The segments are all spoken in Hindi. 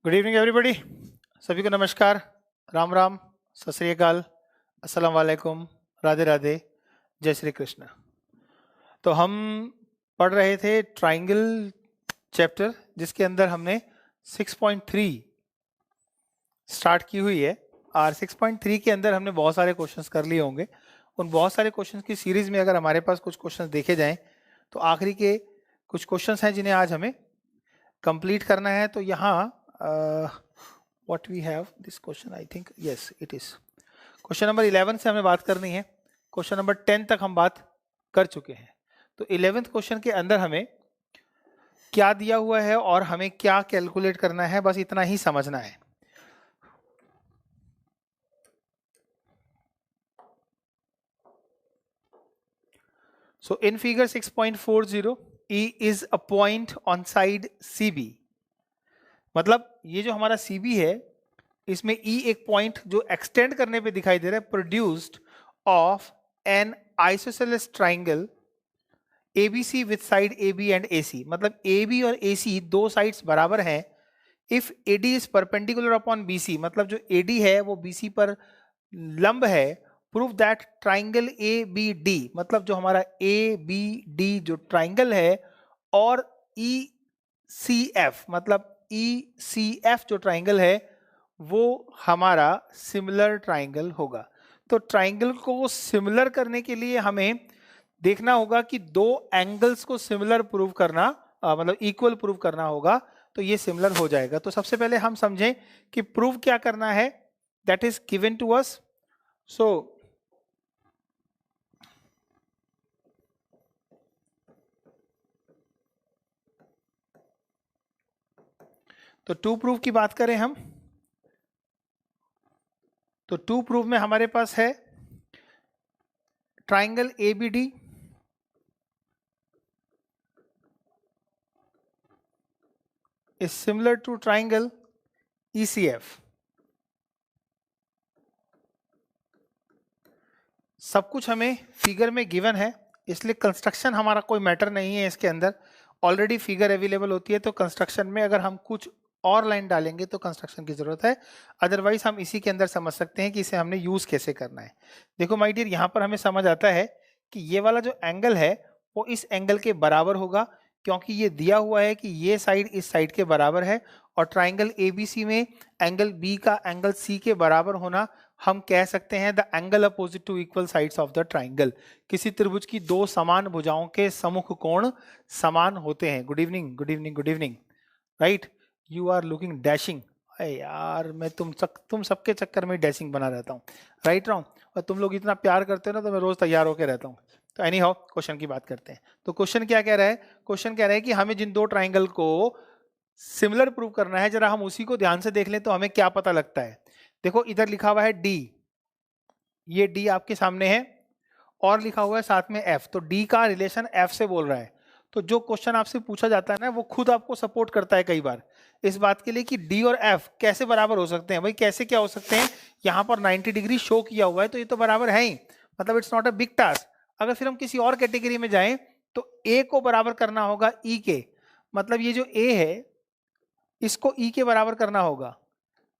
Good evening everybody. सभी को नमस्कार, राम राम, सत श्री अकाल, अस्सलाम वालेकुम, राधे राधे, जय श्री कृष्ण। तो हम पढ़ रहे थे ट्राइंगल चैप्टर, जिसके अंदर हमने 6.3 स्टार्ट की हुई है और 6.3 के अंदर हमने बहुत सारे क्वेश्चंस कर लिए होंगे। उन बहुत सारे क्वेश्चंस की सीरीज में अगर हमारे पास कुछ क्वेश्चंस देखे जाएं तो आखिरी के कुछ क्वेश्चंस हैं जिन्हें आज हमें कंप्लीट करना है। तो यहाँ what we have this question, I think yes it is question number 11 से हमें बात करनी है। क्वेश्चन नंबर 10 तक हम बात कर चुके हैं। तो 11th क्वेश्चन के अंदर हमें क्या दिया हुआ है और हमें क्या कैलकुलेट करना है, बस इतना ही समझना है। So in figure 6.40 E is a point on side CB। मतलब ये जो हमारा CB है इसमें E एक पॉइंट जो एक्सटेंड करने पे दिखाई दे रहा है, produced of N isosceles triangle ABC with side AB and AC। मतलब AB और AC दो साइड्स बराबर हैं। If AD is perpendicular upon BC, मतलब जो AD है वो BC पर लंब है। प्रूव दैट ट्राइंगल ABD, मतलब जो हमारा ABD जो ट्राइंगल है, और ECF मतलब ECF जो ट्राइंगल है वो हमारा सिमिलर ट्राइंगल होगा। तो ट्राइंगल को सिमिलर करने के लिए हमें देखना होगा कि दो एंगल्स को सिमिलर प्रूव करना, मतलब इक्वल प्रूव करना होगा, तो ये सिमिलर हो जाएगा। तो सबसे पहले हम समझें कि प्रूव क्या करना है, that is given to us. So तो टू प्रूफ की बात करें हम, तो टू प्रूफ में हमारे पास है triangle ABD is similar to triangle ECF। सब कुछ हमें फिगर में गिवन है, इसलिए कंस्ट्रक्शन हमारा कोई मैटर नहीं है इसके अंदर। ऑलरेडी फिगर अवेलेबल होती है, तो कंस्ट्रक्शन में अगर हम कुछ और लाइन डालेंगे तो कंस्ट्रक्शन की जरूरत है। अदरवाइज हम इसी के अंदर समझ सकते हैं कि इसे हमने यूज कैसे करना है। देखो माय डियर, यहाँ पर हमें समझ आता है कि ये वाला जो एंगल है वो इस एंगल के बराबर होगा, क्योंकि ये दिया हुआ है कि ये साइड इस साइड के बराबर है। और ट्राइंगल ABC में एंगल B का एंगल C के बराबर होना, हम कह सकते हैं the angle opposite to equal sides of the triangle. किसी त्रिभुज की दो समान भुजाओं के सम्मुख कोण समान होते हैं। Good evening, good evening, good evening. Right, you are looking dashing. अरे यार, मैं तुम सबके चक्कर में डैशिंग बना रहता हूँ। राइट रॉन्ग, और तुम लोग इतना प्यार करते हो ना, तो मैं रोज तैयार होकर रहता हूँ। तो एनी हाउ, क्वेश्चन की बात करते हैं। तो क्वेश्चन क्या कह रहा है? क्वेश्चन कह रहा है कि हमें जिन दो ट्राइंगल को सिमिलर प्रूव करना है, जरा हम उसी को ध्यान से देख लें तो हमें क्या पता लगता है। देखो इधर लिखा हुआ है D, ये D आपके सामने है, और लिखा हुआ है साथ में F। तो D का रिलेशन F से बोल रहा है। तो जो क्वेश्चन आपसे पूछा जाता है ना, वो खुद आपको सपोर्ट करता है कई बार इस बात के लिए कि D और F कैसे बराबर हो सकते हैं। भाई कैसे क्या हो सकते हैं? यहाँ पर 90 डिग्री शो किया हुआ है, तो ये तो बराबर है ही, मतलब it's not a big task. अगर फिर हम किसी और कैटेगरी में जाएं तो A को बराबर करना होगा E के, मतलब ये जो A है इसको E के बराबर करना होगा।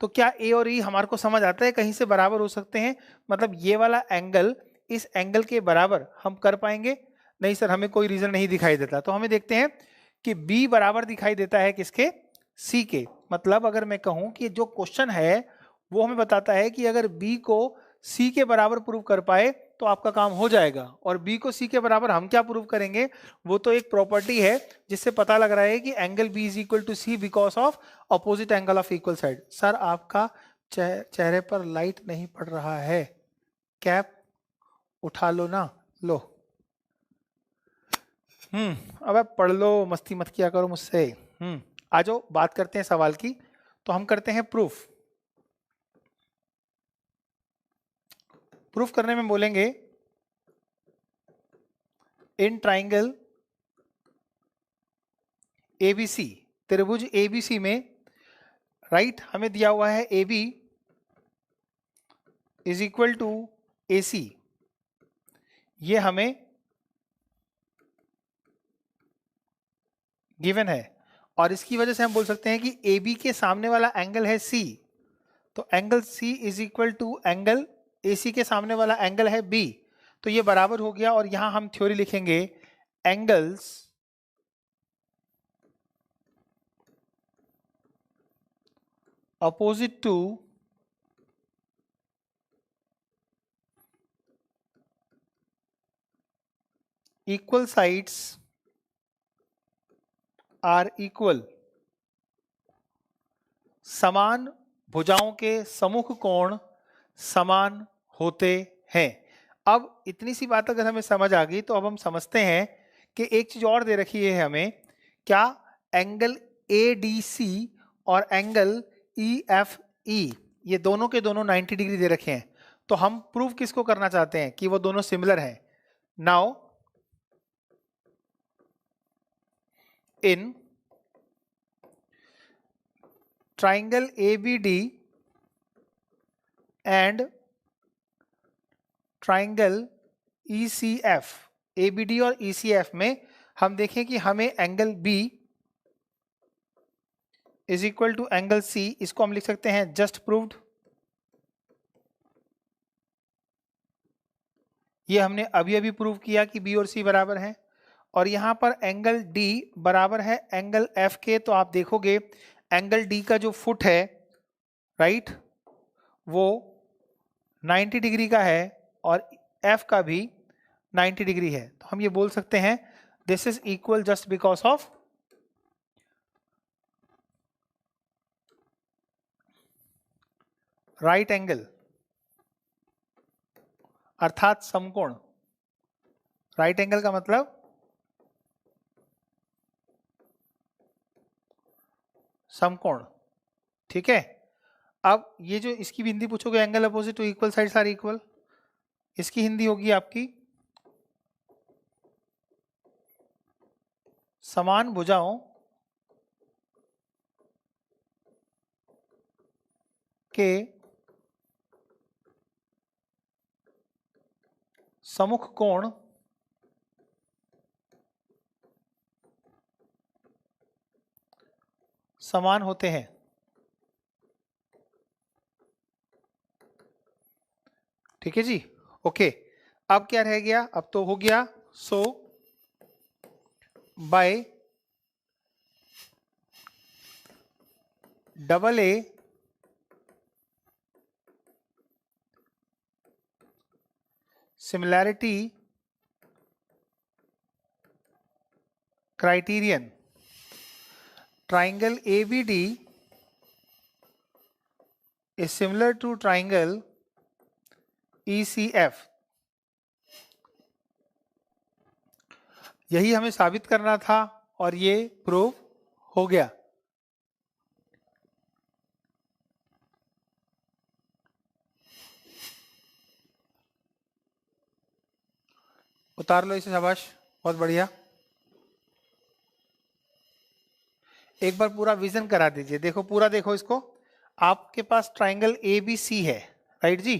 तो क्या A और E हमारे को समझ आता है कहीं से बराबर हो सकते हैं? मतलब ये वाला एंगल इस एंगल के बराबर हम कर पाएंगे? नहीं सर, हमें कोई रीजन नहीं दिखाई देता। तो हमें देखते हैं कि B बराबर दिखाई देता है किसके? C के। मतलब अगर मैं कहूं कि जो क्वेश्चन है वो हमें बताता है कि अगर B को C के बराबर प्रूव कर पाए तो आपका काम हो जाएगा। और B को C के बराबर हम क्या प्रूव करेंगे? वो तो एक प्रॉपर्टी है जिससे पता लग रहा है कि angle B is equal to C because of opposite angle of equal side. Sir आपका चेहरे पर लाइट नहीं पड़ रहा है, कैप उठा लो ना, लो। अब आप पढ़ लो, मस्ती मत किया करो मुझसे। आ जाओ, बात करते हैं सवाल की। तो हम करते हैं प्रूफ। प्रूफ करने में बोलेंगे इन ट्राइंगल ABC, त्रिभुज ABC में, राइट, हमें दिया हुआ है AB is equal to AC। ये हमें गिवन है। और इसकी वजह से हम बोल सकते हैं कि ए बी के सामने वाला एंगल है सी, तो angle C is equal to angle A C के सामने वाला एंगल है बी, तो ये बराबर हो गया। और यहां हम थ्योरी लिखेंगे angles opposite to equal sides are equal। समान भुजाओं के सम्मुख कोण समान होते हैं। अब इतनी सी बात अगर हमें समझ आ गई तो अब हम समझते हैं कि एक चीज और दे रखी है हमें, क्या एंगल ADC और एंगल EFE ये दोनों के दोनों 90 डिग्री दे रखे हैं। तो हम प्रूव किसको करना चाहते हैं कि वो दोनों सिमिलर हैं। Now in triangle ABD and triangle ECF, ABD और ECF में हम देखें कि हमें angle B is equal to angle C, इसको हम लिख सकते हैं जस्ट प्रूव्ड। ये हमने अभी अभी प्रूव किया कि B और C बराबर हैं। और यहां पर एंगल D बराबर है एंगल F के, तो आप देखोगे एंगल D का जो फुट है राइट वो 90 डिग्री का है और F का भी 90 डिग्री है। तो हम ये बोल सकते हैं this is equal just because of right angle, अर्थात समकोण। राइट एंगल का मतलब समकोण, ठीक है। अब ये जो इसकी भी हिंदी पूछोगे angle opposite to equal sides are equal, इसकी हिंदी होगी आपकी समान भुजाओं के सम्मुख कोण समान होते हैं। ठीक है जी, ओके। अब क्या रह गया, अब तो हो गया। So by double A similarity criterion triangle ABD is similar to triangle ECF। यही हमें साबित करना था और ये प्रूव हो गया। उतार लो इसे, शाबाश, बहुत बढ़िया। एक बार पूरा विजन करा दीजिए, देखो पूरा देखो इसको। आपके पास ट्राइंगल ABC है राइट जी,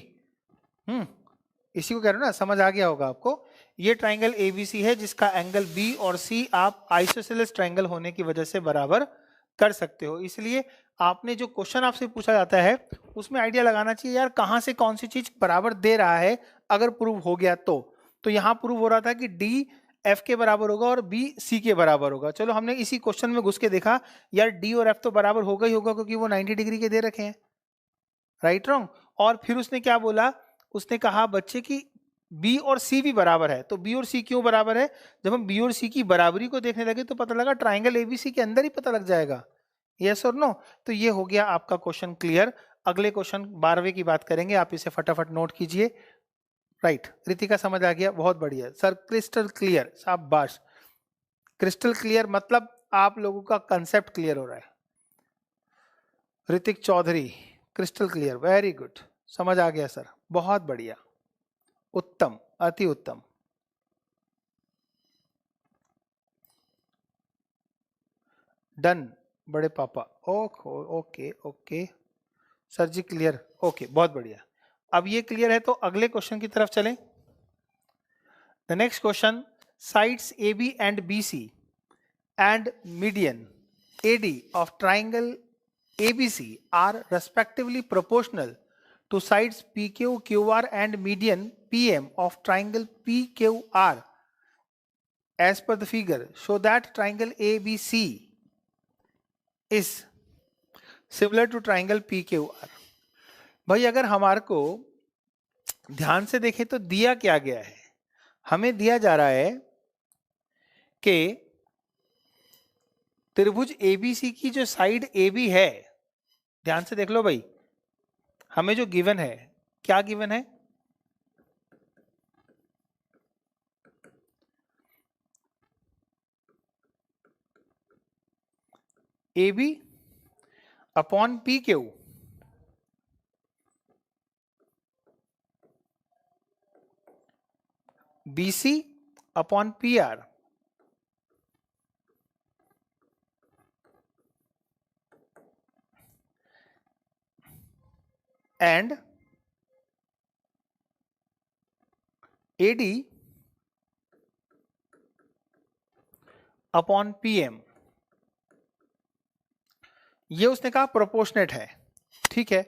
इसी को कह रहे हो ना, समझ आ गया होगा आपको। ये ट्राइंगल ABC है जिसका एंगल B और C आप आइसोसेलेस ट्राइंगल होने की वजह से बराबर कर सकते हो। इसलिए आपने जो क्वेश्चन आपसे पूछा जाता है उसमें आइडिया लगाना चाहिए यार कहां से कौन सी चीज बराबर दे रहा है, अगर प्रूव हो गया तो यहां प्रूव हो रहा था कि D F के बराबर होगा और B C के बराबर होगा। चलो हमने इसी क्वेश्चन में घुस के देखा यार D और F तो बराबर होगा ही होगा क्योंकि वो 90 डिग्री के दे रखे हैं, राइट रॉन्ग। और फिर उसने क्या बोला, उसने कहा बच्चे की B और C भी बराबर है। तो B और C क्यों बराबर है, जब हम B और C की बराबरी को देखने लगे तो पता लगा ट्राइंगल ABC के अंदर ही पता लग जाएगा, यस और नो। तो ये हो गया आपका क्वेश्चन क्लियर। अगले क्वेश्चन 12वें की बात करेंगे, आप इसे फटाफट नोट कीजिए। राइट, रितिका समझ आ गया, बहुत बढ़िया सर, क्रिस्टल क्लियर, शाबाश। क्रिस्टल क्लियर मतलब आप लोगों का कंसेप्ट क्लियर हो रहा है। Hrithik Chaudhary, crystal clear, very good, समझ आ गया सर, बहुत बढ़िया, उत्तम, अति उत्तम। डन बड़े पापा, ओके ओके सर जी, क्लियर, ओके, बहुत बढ़िया। अब ये क्लियर है तो अगले क्वेश्चन की तरफ चलें। The next question, sides AB and BC and median AD of triangle ABC are respectively proportional to sides PQ, QR and median PM of triangle PQR as per the figure. Show that triangle ABC is similar to triangle PQR. भाई अगर हमारे को ध्यान से देखें तो दिया क्या गया है, हमें दिया जा रहा है कि त्रिभुज ABC की जो साइड AB है, ध्यान से देख लो भाई, हमें जो गिवन है, क्या गिवन है, AB upon PQ BC upon PR and AD upon PM, ये उसने कहा प्रोपोर्शनेट है, ठीक है।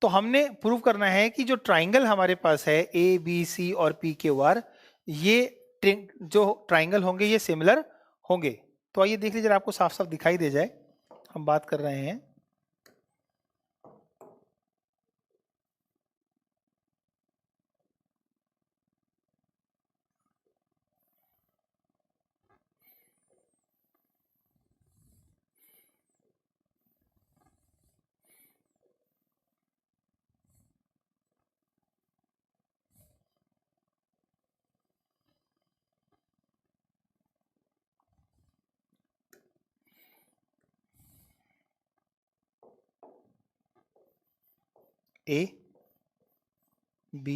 तो हमने प्रूव करना है कि जो ट्राइंगल हमारे पास है ABC और PQR, ये जो ट्राइंगल होंगे ये सिमिलर होंगे। तो आइए देख लीजिए, आपको साफ साफ दिखाई दे जाए, हम बात कर रहे हैं A B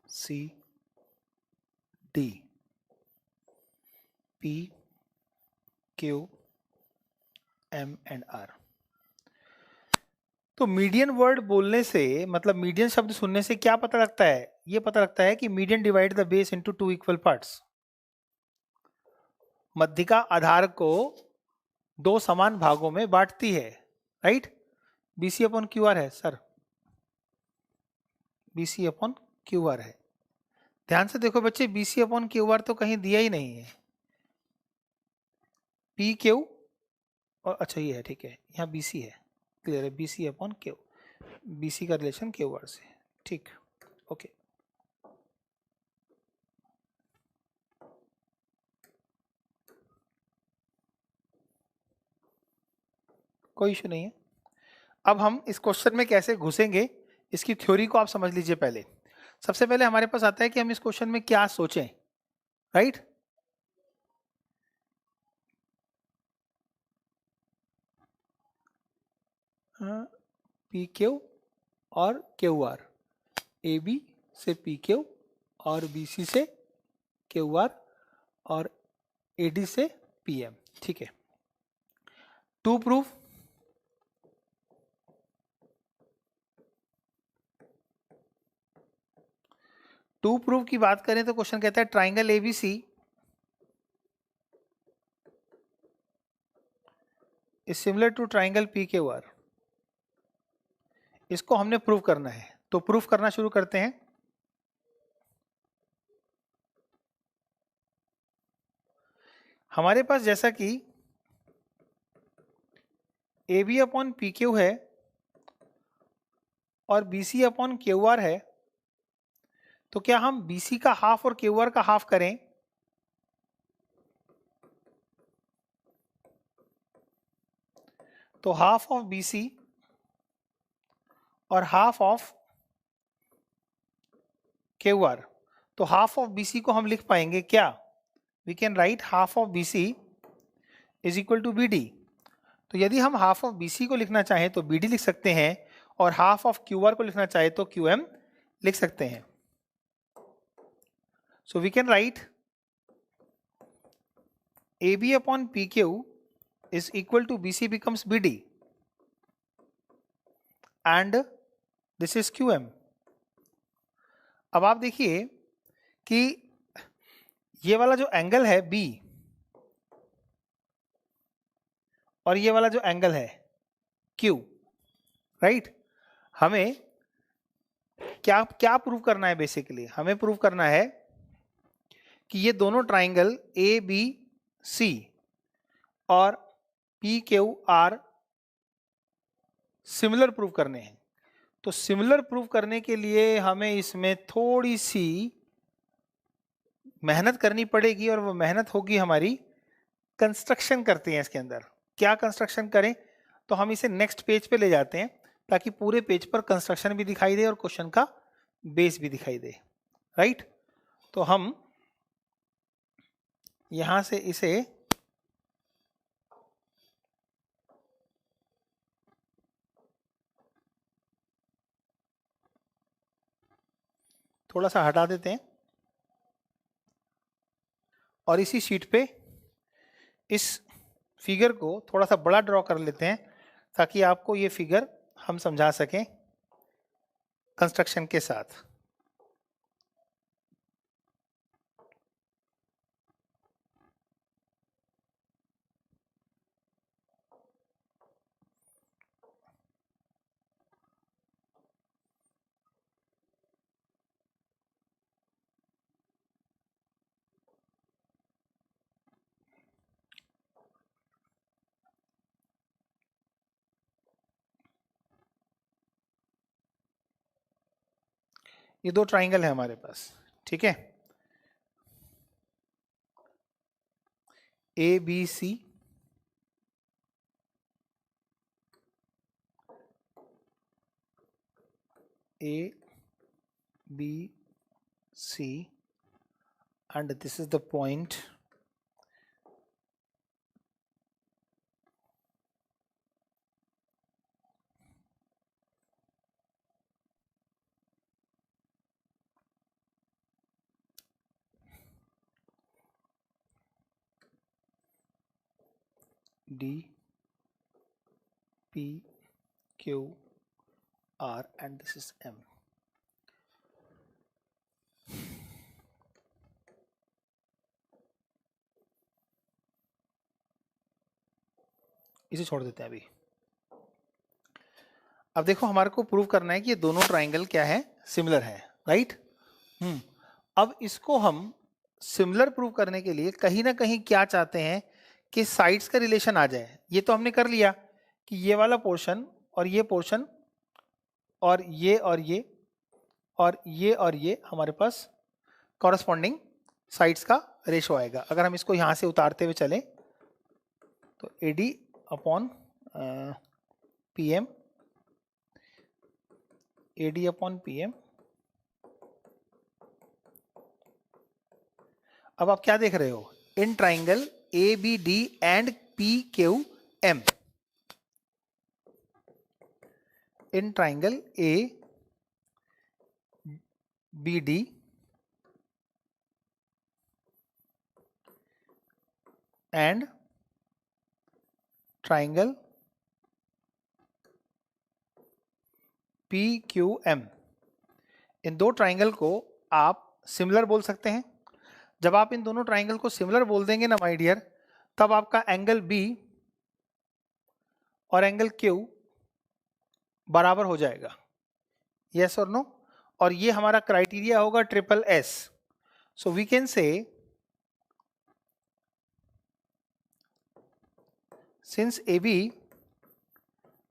C D P Q M and R। तो मीडियन वर्ड बोलने से, मतलब मीडियन शब्द सुनने से क्या पता लगता है, ये पता लगता है कि median divide the base into two equal parts. मध्यिका आधार को दो समान भागों में बांटती है, राइट। BC अपॉन QR है सर, BC अपॉन QR है। ध्यान से देखो बच्चे, BC अपॉन QR तो कहीं दिया ही नहीं है, PQ और अच्छा ये है, ठीक है, यहाँ BC है, क्लियर है, BC अपॉन Q, BC का रिलेशन QR से, ठीक, ओके। कोई इशू नहीं है। अब हम इस क्वेश्चन में कैसे घुसेंगे, इसकी थ्योरी को आप समझ लीजिए। पहले सबसे पहले हमारे पास आता है कि हम इस क्वेश्चन में क्या सोचें, राइट। PQ और QR, AB से PQ और BC से QR और AD से PM, ठीक है। टू प्रूफ, टू प्रूफ की बात करें तो क्वेश्चन कहता है triangle ABC is similar to triangle PQR। इसको हमने प्रूव करना है, तो प्रूफ करना शुरू करते हैं। हमारे पास जैसा कि AB अपॉन PQ है और BC अपॉन QR है, तो क्या हम BC का हाफ और QR का हाफ करें? तो हाफ ऑफ BC और हाफ ऑफ QR, तो हाफ ऑफ BC को हम लिख पाएंगे क्या? We can write half of BC is equal to BD। तो यदि हम हाफ ऑफ BC को लिखना चाहें तो BD लिख सकते हैं, और हाफ ऑफ QR को लिखना चाहे तो QM लिख सकते हैं। So we can write AB upon PQ is equal to BC becomes BD and this is QM। अब आप देखिए कि ये वाला जो एंगल है B और ये वाला जो एंगल है Q, राइट, हमें क्या क्या प्रूव करना है? बेसिकली हमें प्रूव करना है कि ये दोनों ट्राइंगल ABC और PQR सिमिलर प्रूव करने हैं। तो सिमिलर प्रूव करने के लिए हमें इसमें थोड़ी सी मेहनत करनी पड़ेगी, और वो मेहनत होगी हमारी कंस्ट्रक्शन करते हैं इसके अंदर। क्या कंस्ट्रक्शन करें? तो हम इसे नेक्स्ट पेज पे ले जाते हैं ताकि पूरे पेज पर कंस्ट्रक्शन भी दिखाई दे और क्वेश्चन का बेस भी दिखाई दे, राइट? तो हम यहां से इसे थोड़ा सा हटा देते हैं और इसी शीट पे इस फिगर को थोड़ा सा बड़ा ड्रॉ कर लेते हैं ताकि आपको ये फिगर हम समझा सकें कंस्ट्रक्शन के साथ। ये दो ट्राइंगल है हमारे पास, ठीक है, ABC ABC, and this is the point D, P, Q, R, and this is M. इसे छोड़ देते हैं अभी। अब देखो हमारे को प्रूव करना है कि ये दोनों ट्राइंगल क्या है, सिमिलर है, राइट? अब इसको हम सिमिलर प्रूव करने के लिए कहीं ना कहीं क्या चाहते हैं कि साइड्स का रिलेशन आ जाए। ये तो हमने कर लिया कि ये वाला पोर्शन और ये पोर्शन और ये और ये और ये और ये हमारे पास कॉरस्पॉन्डिंग साइड्स का रेशो आएगा। अगर हम इसको यहाँ से उतारते हुए चलें तो AD upon PM, AD upon PM। अब आप क्या देख रहे हो? In triangle ABD and PQM, in triangle ABD and triangle PQM, इन दो ट्राइंगल को आप सिमिलर बोल सकते हैं। जब आप इन दोनों ट्राइंगल को सिमिलर बोल देंगे ना माय डियर, तब आपका एंगल B और एंगल Q बराबर हो जाएगा, यस और नो? और ये हमारा क्राइटेरिया होगा SSS। So we can say since AB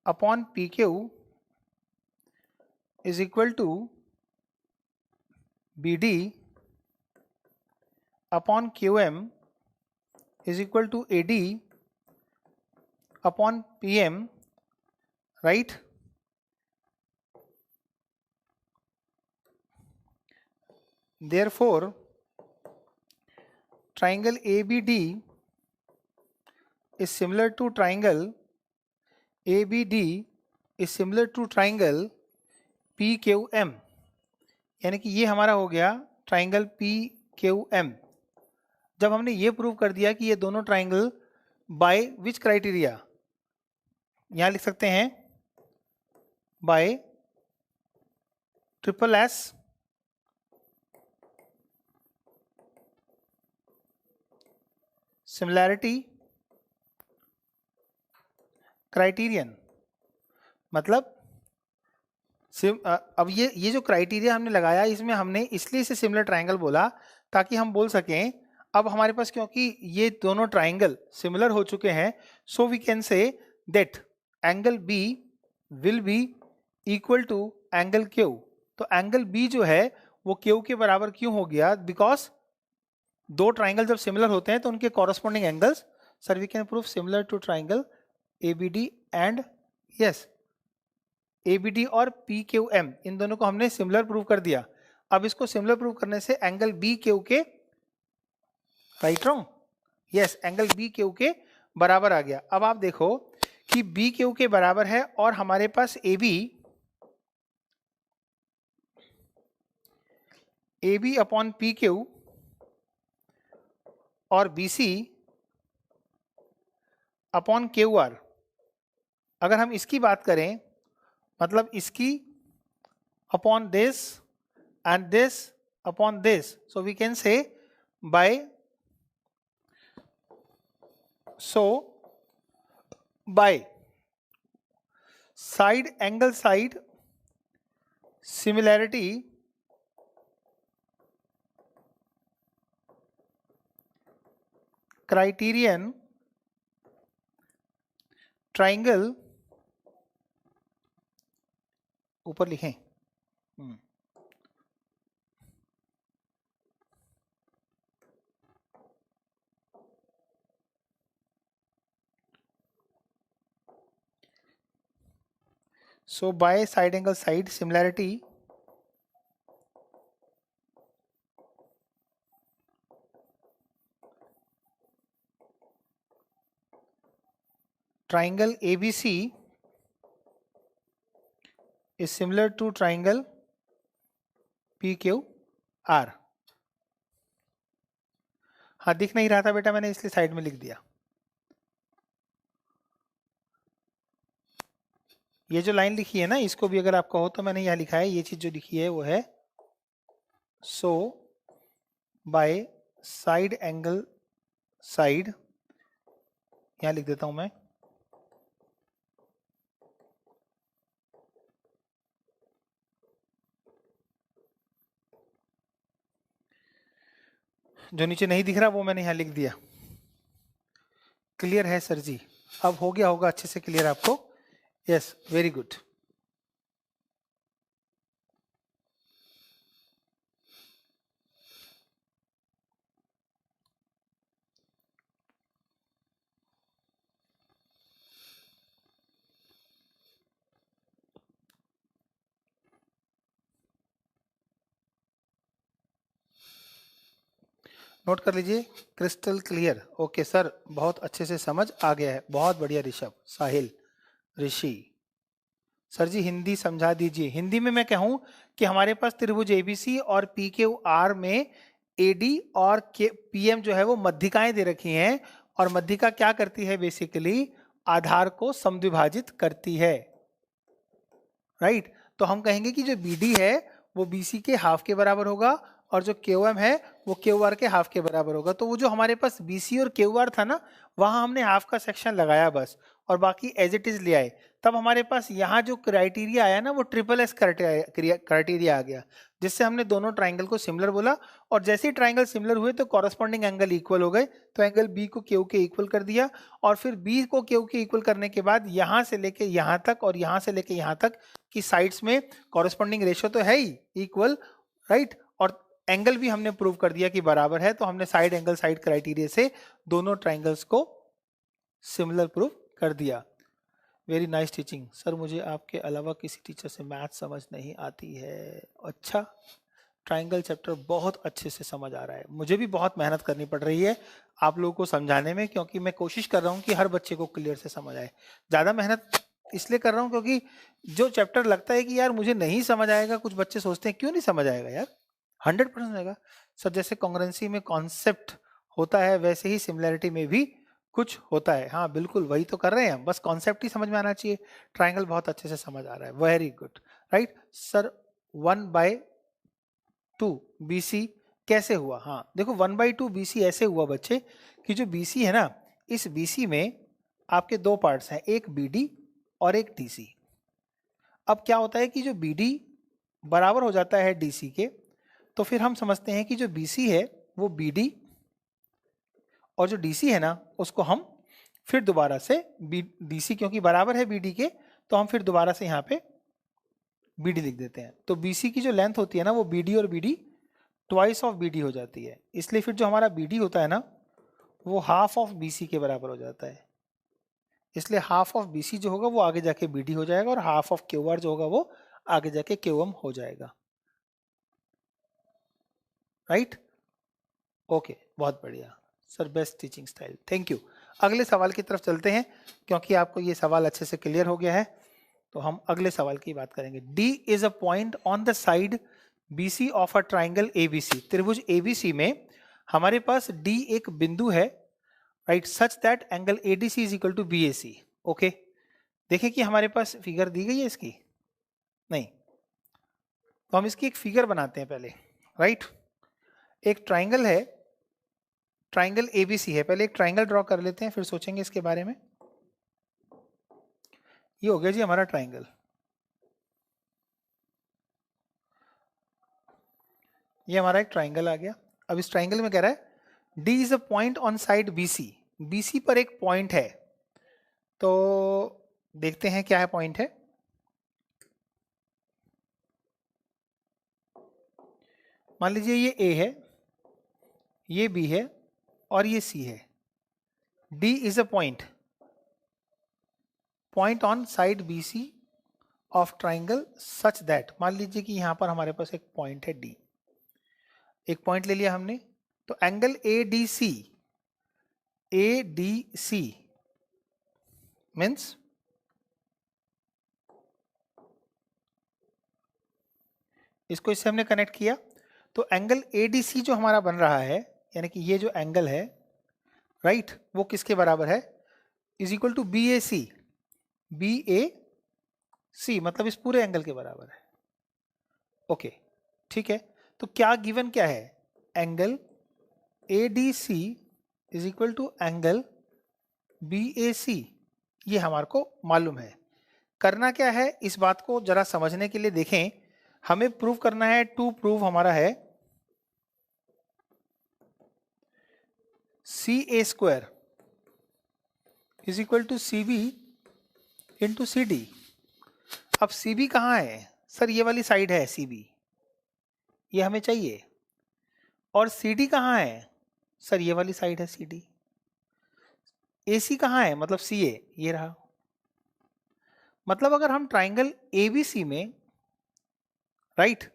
upon PQ is equal to BD upon QM is equal to AD upon PM, right? Therefore, triangle ABD is similar to triangle ABD is similar to triangle PQM, यानी कि ये हमारा हो गया ट्राइंगल PQM। जब हमने ये प्रूव कर दिया कि ये दोनों ट्राइंगल बाय विच क्राइटेरिया, यहां लिख सकते हैं बाय SSS सिमिलैरिटी क्राइटेरियन मतलब अब ये जो क्राइटेरिया हमने लगाया इसमें हमने इसलिए इसे सिमिलर ट्राइंगल बोला ताकि हम बोल सकें अब हमारे पास क्योंकि ये दोनों ट्राइंगल सिमिलर हो चुके हैं so we can say that angle B will be equal to angle Q. तो एंगल बी जो है वो क्यू के बराबर क्यों हो गया? बिकॉज दो ट्राइंगल जब सिमिलर होते हैं तो उनके corresponding angles, sir we can prove similar to triangle ABD and yes ABD और पी क्यू एम, इन दोनों को हमने सिमिलर प्रूव कर दिया। अब इसको सिमिलर प्रूव करने से एंगल बी क्यू के right wrong, yes angle B Q के बराबर आ गया। अब आप देखो कि बी क्यू के बराबर है और हमारे पास A B upon P Q और B C upon Q R. अगर हम इसकी बात करें मतलब इसकी upon this and this upon this, so we can say by side angle side similarity criterion triangle, ऊपर लिखें so by side angle side similarity triangle ABC is similar to triangle PQR। हाँ दिख नहीं रहा था बेटा, मैंने इसलिए साइड में लिख दिया। ये जो लाइन लिखी है ना इसको भी अगर आपका हो तो मैंने यहाँ लिखा है, ये चीज जो लिखी है वो है सो बाय साइड एंगल साइड, यहाँ लिख देता हूं मैं जो नीचे नहीं दिख रहा वो मैंने यहाँ लिख दिया। क्लियर है सर जी? अब हो गया होगा अच्छे से क्लियर आपको? Yes very good. नोट कर लीजिए क्रिस्टल क्लियर। ओके सर बहुत अच्छे से समझ आ गया है, बहुत बढ़िया। ऋषभ, साहिल, ऋषि, सर जी हिंदी समझा दीजिए। हिंदी में मैं कहूं कि हमारे पास त्रिभुज एबीसी और पी के आर में एडी और के पीएम जो है वो मध्यिकाएं दे रखी हैं और मध्यिका क्या करती है? बेसिकली आधार को समद्विभाजित करती है, राइट। तो हम कहेंगे कि जो बीडी है वो बीसी के हाफ के बराबर होगा और जो क्यूएम है वो क्यूआर के हाफ के बराबर होगा। तो वो जो हमारे पास बीसी और क्यूआर था ना वहां हमने हाफ का सेक्शन लगाया बस और बाकी एज इट इज ले आए। तब हमारे पास यहाँ जो क्राइटेरिया आया ना वो ट्रिपल एस क्राइटेरिया आ गया, जिससे हमने दोनों ट्राइंगल को सिमिलर बोला और जैसे ही ट्राइंगल सिमिलर हुए तो कॉरस्पॉन्डिंग एंगल इक्वल हो गए। तो एंगल बी को क्यू के इक्वल कर दिया और फिर बी को क्यू के इक्वल करने के बाद यहाँ से लेके यहाँ तक और यहाँ से लेके यहाँ तक की साइड्स में कॉरस्पॉन्डिंग रेशियो तो है ही इक्वल, राइट। और एंगल भी हमने प्रूव कर दिया कि बराबर है। तो हमने साइड एंगल साइड क्राइटेरिया से दोनों ट्राइंगल्स को सिमिलर प्रूव कर दिया। वेरी नाइस टीचिंग सर, मुझे आपके अलावा किसी टीचर से मैथ समझ नहीं आती है। अच्छा, ट्राइंगल चैप्टर बहुत अच्छे से समझ आ रहा है। मुझे भी बहुत मेहनत करनी पड़ रही है आप लोगों को समझाने में, क्योंकि मैं कोशिश कर रहा हूँ कि हर बच्चे को क्लियर से समझ आए। ज़्यादा मेहनत इसलिए कर रहा हूँ क्योंकि जो चैप्टर लगता है कि यार मुझे नहीं समझ आएगा, कुछ बच्चे सोचते हैं क्यों नहीं समझ आएगा यार, 100% आएगा सर। जैसे कॉन्ग्रुएंसी में कॉन्सेप्ट होता है वैसे ही सिमिलैरिटी में भी कुछ होता है। हाँ बिल्कुल वही तो कर रहे हैं हम, बस कॉन्सेप्ट ही समझ में आना चाहिए। ट्राइंगल बहुत अच्छे से समझ आ रहा है, very good, right sir. 1/2 BC कैसे हुआ? हाँ देखो 1/2 BC ऐसे हुआ बच्चे कि जो BC है ना, इस BC में आपके दो पार्ट्स हैं, एक BD और एक DC। अब क्या होता है कि जो BD बराबर हो जाता है DC के, तो फिर हम समझते हैं कि जो BC है वो BD और जो DC है ना उसको हम फिर दोबारा से DC क्योंकि बराबर है BD के, तो हम फिर दोबारा से यहाँ पे BD लिख देते हैं। तो BC की जो लेंथ होती है ना वो BD और BD ट्वाइस ऑफ BD हो जाती है, इसलिए फिर जो हमारा BD होता है ना वो हाफ ऑफ BC के बराबर हो जाता है। इसलिए हाफ ऑफ BC जो होगा वो आगे जाके BD हो जाएगा और हाफ ऑफ QR जो होगा वो आगे जाके QM हो जाएगा। राइट? ओके, बहुत बढ़िया sir, best teaching style, thank you. अगले सवाल की तरफ चलते हैं, क्योंकि आपको ये सवाल अच्छे से क्लियर हो गया है, तो हम अगले सवाल की बात करेंगे। D is a point on the side BC of a triangle ABC। त्रिभुज ABC में हमारे पास D एक बिंदु है, right, such that angle ADC is equal to BAC। Okay, देखें कि हमारे पास फिगर दी गई है इसकी, नहीं, तो हम इसकी एक फिगर बनाते हैं पहले। राइट, एक ट्राइंगल है, ट्राइंगल ABC है, पहले एक ट्राइंगल ड्रॉ कर लेते हैं फिर सोचेंगे इसके बारे में। ये हो गया जी हमारा ट्राइंगल, ये हमारा एक ट्राइंगल आ गया। अब इस ट्राइंगल में कह रहा है D is a point on side BC, BC पर एक पॉइंट है, तो देखते हैं क्या है पॉइंट है। मान लीजिए ये A है, ये B है और ये C है। D is a point on side BC of triangle such that, मान लीजिए कि यहां पर हमारे पास एक पॉइंट है D, एक पॉइंट ले लिया हमने, तो एंगल ADC मीन्स इसको इससे हमने कनेक्ट किया, तो एंगल ADC जो हमारा बन रहा है, यानी कि ये जो एंगल है, राइट, वो किसके बराबर है, इज इक्वल टू BAC, मतलब इस पूरे एंगल के बराबर है। ओके, ठीक है, तो क्या गिवन क्या है, angle ADC is equal to angle BAC, ये हमारे को मालूम है। करना क्या है, इस बात को जरा समझने के लिए देखें, हमें प्रूव करना है, टू प्रूव हमारा है CA square is equal to CB into CD। अब CB कहाँ है सर, ये वाली साइड है CB, ये हमें चाहिए, और CD कहाँ है सर, ये वाली साइड है CD। AC कहाँ है, मतलब CA, ये रहा। मतलब अगर हम ट्राइंगल ABC में, राइट,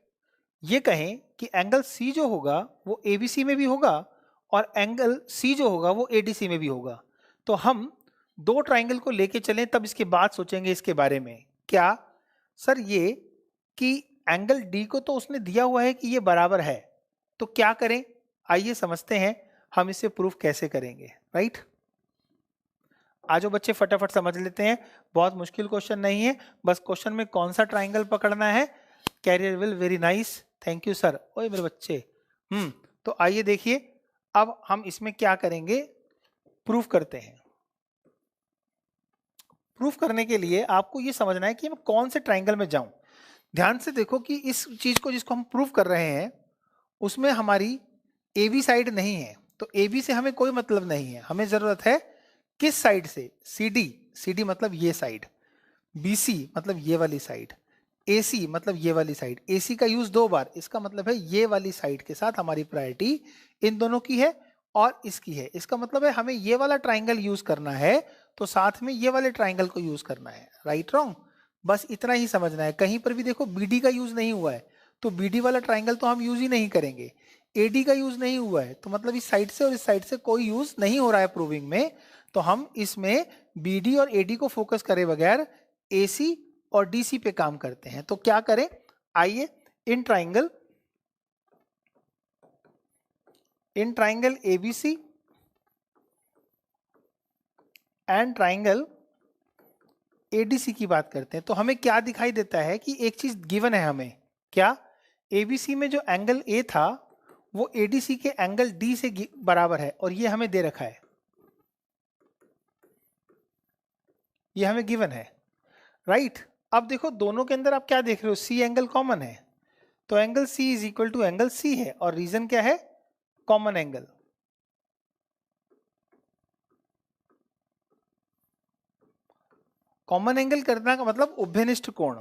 ये कहें कि एंगल C जो होगा वो ABC में भी होगा और एंगल C जो होगा वो ADC में भी होगा, तो हम दो ट्राइंगल को लेके चलें तब इसके बाद सोचेंगे इसके बारे में। क्या सर, ये कि एंगल D को तो उसने दिया हुआ है कि ये बराबर है, तो क्या करें, आइए समझते हैं हम इसे प्रूफ कैसे करेंगे। राइट, आज वो बच्चे फटाफट समझ लेते हैं, बहुत मुश्किल क्वेश्चन नहीं है, बस क्वेश्चन में कौन सा ट्राइंगल पकड़ना है। कैरियर विल, very nice, thank you sir. ओए मेरे बच्चे, तो आइए देखिए अब हम इसमें क्या करेंगे, प्रूफ करते हैं। प्रूफ करने के लिए आपको ये समझना है कि मैं कौन से ट्राइंगल में जाऊं। ध्यान से देखो कि इस चीज को जिसको हम प्रूफ कर रहे हैं उसमें हमारी AB साइड नहीं है, तो AB से हमें कोई मतलब नहीं है, हमें जरूरत है किस साइड से, CD मतलब ये साइड, BC मतलब ये वाली साइड, AC मतलब ये वाली साइड। AC का यूज दो बार, इसका मतलब है ये वाली साइड के साथ हमारी प्रायोरिटी इन दोनों की है और इसकी है, इसका मतलब है हमें ये वाला ट्राइंगल यूज करना है तो साथ में ये वाले ट्राइंगल को यूज करना है। राइट रॉन्ग, बस इतना ही समझना है। कहीं पर भी देखो BD का यूज नहीं हुआ है तो BD वाला ट्राइंगल तो हम यूज ही नहीं करेंगे। AD का यूज नहीं हुआ है तो मतलब इस साइड से और इस साइड से कोई यूज नहीं हो रहा है प्रूविंग में, तो हम इसमें BD और AD को फोकस करे बगैर AC और DC पे काम करते हैं। तो क्या करें, आइए इन triangle ABC and triangle ADC की बात करते हैं। तो हमें क्या दिखाई देता है कि एक चीज गिवन है हमें, क्या, ABC में जो एंगल A था वो ADC के एंगल D से बराबर है और ये हमें दे रखा है। ये हमें गिवन है, राइट। अब देखो दोनों के अंदर आप क्या देख रहे हो, सी एंगल कॉमन है, तो angle C is equal to angle C है, और रीजन क्या है, कॉमन एंगल। कॉमन एंगल करना का मतलब उभयनिष्ठ कोण।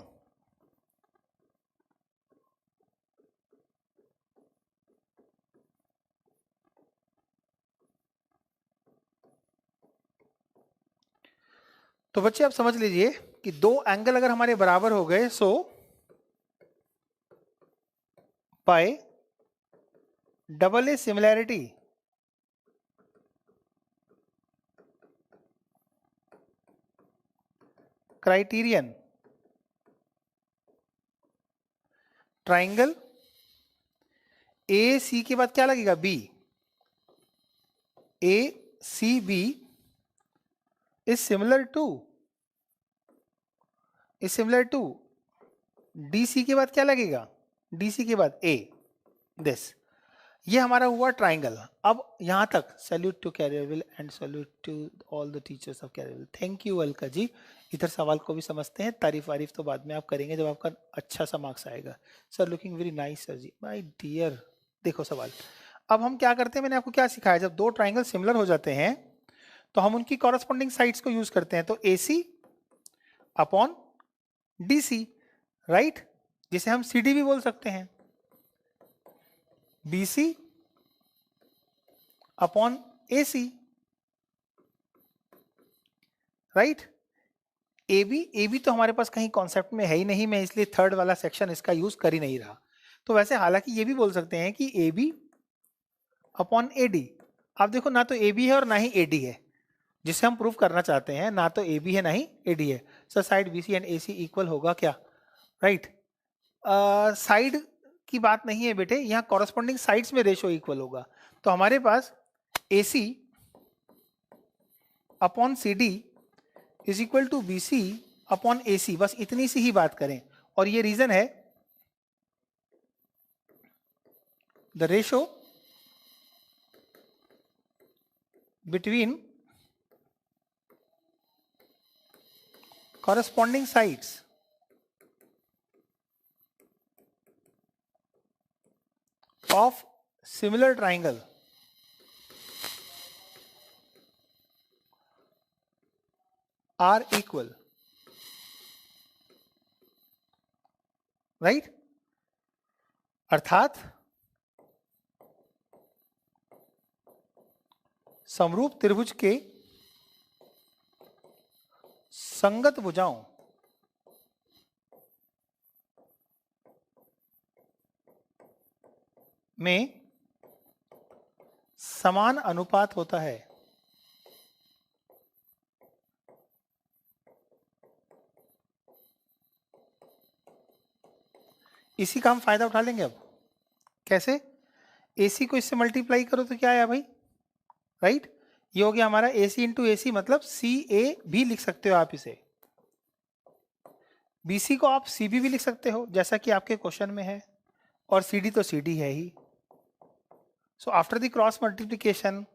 तो बच्चे आप समझ लीजिए कि दो एंगल अगर हमारे बराबर हो गए, so by double A similarity criterion triangle A C के बाद क्या लगेगा, B, A C B is similar to D C के बाद क्या लगेगा, डी सी के बाद ए, दिस, ये हमारा हुआ ट्राइंगल। अब यहां तक salute to Careerwill and salute to all the teachers of Careerwill, thank you Alka ji. इधर सवाल को भी समझते हैं, तारीफ वारीफ तो बाद में आप करेंगे जब आपका अच्छा सा मार्क्स आएगा। Sir looking very nice sir जी, माय डियर। देखो सवाल, अब हम क्या करते हैं, मैंने आपको क्या सिखाया, जब दो ट्राइंगल सिमिलर हो जाते हैं तो हम उनकी कॉरेस्पॉन्डिंग साइड्स को यूज करते हैं, तो AC अपॉन DC, राइट, जिसे हम CD भी बोल सकते हैं, BC upon AC, right. AB तो हमारे पास कहीं कॉन्सेप्ट में है ही नहीं, मैं इसलिए थर्ड वाला सेक्शन इसका यूज कर ही नहीं रहा। तो वैसे हालांकि ये भी बोल सकते हैं कि AB अपॉन AD। आप देखो ना तो AB है और ना ही AD है, जिसे हम प्रूव करना चाहते हैं, ना तो AB है ना ही AD है। Sir side BC and AC equal होगा क्या, राइट। साइड की बात नहीं है बेटे, यहाँ कॉरेस्पॉन्डिंग साइड्स में रेशो इक्वल होगा। तो हमारे पास AC upon CD is equal to BC upon AC, बस इतनी सी ही बात करें, और ये रीजन है the ratio between corresponding sides of similar triangle are equal, right। अर्थात समरूप त्रिभुज के संगत भुजाओं में समान अनुपात होता है। इसी का हम फायदा उठा लेंगे। अब कैसे, AC को इससे मल्टीप्लाई करो तो क्या आया भाई, राइट। ये हो गया हमारा AC इंटू AC, मतलब CA भी लिख सकते हो आप इसे, BC को आप CB भी लिख सकते हो जैसा कि आपके क्वेश्चन में है, और CD तो CD है ही। So after the cross multiplication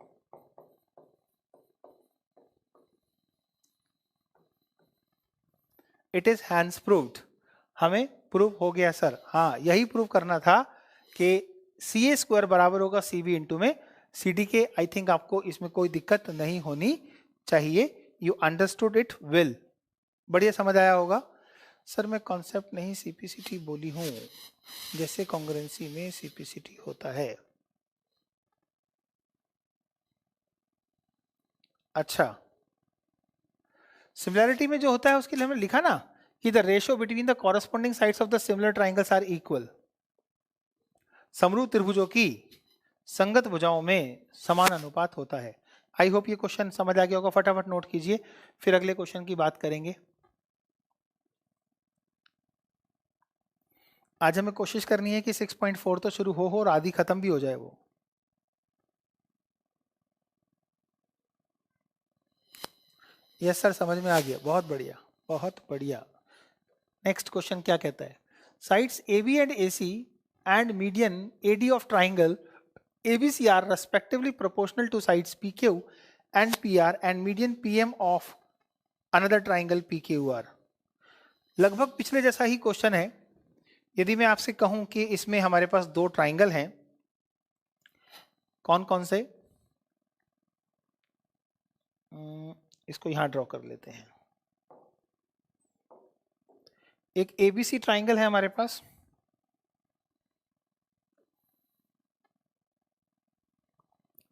it is hence proved, हमें प्रूव हो गया सर। हाँ यही प्रूव करना था कि CA स्क्वायर बराबर होगा CB इंटू में CD के। आई थिंक आपको इसमें कोई दिक्कत नहीं होनी चाहिए, यू अंडरस्टूड इट वेल, बढ़िया समझ आया होगा। सर मैं कॉन्सेप्ट नहीं CPCT बोली हूँ, जैसे कॉन्ग्रुएंसी में CPCT होता है। अच्छा, सिमिलैरिटी में जो होता है उसके लिए हमने लिखा ना कि the ratio between the corresponding sides of the similar triangles are equal, समरूप त्रिभुजों की संगत भुजाओं में समान अनुपात होता है। आई होप ये क्वेश्चन समझ आ गया होगा, फटाफट नोट कीजिए, फिर अगले क्वेश्चन की बात करेंगे। आज हमें कोशिश करनी है कि 6.4 तो शुरू हो और आधी खत्म भी हो जाए वो। यस सर समझ में आ गया, बहुत बढ़िया बहुत बढ़िया। नेक्स्ट क्वेश्चन क्या कहता है, sides AB and AC and median AD of triangle ABC are respectively proportional to sides PQ and PR and median PM of another triangle P Q R. लगभग पिछले जैसा ही क्वेश्चन है। यदि मैं आपसे कहूं कि इसमें हमारे पास दो ट्राइंगल हैं, कौन कौन से, इसको यहां ड्रॉ कर लेते हैं। एक एबीसी ट्राइंगल है हमारे पास,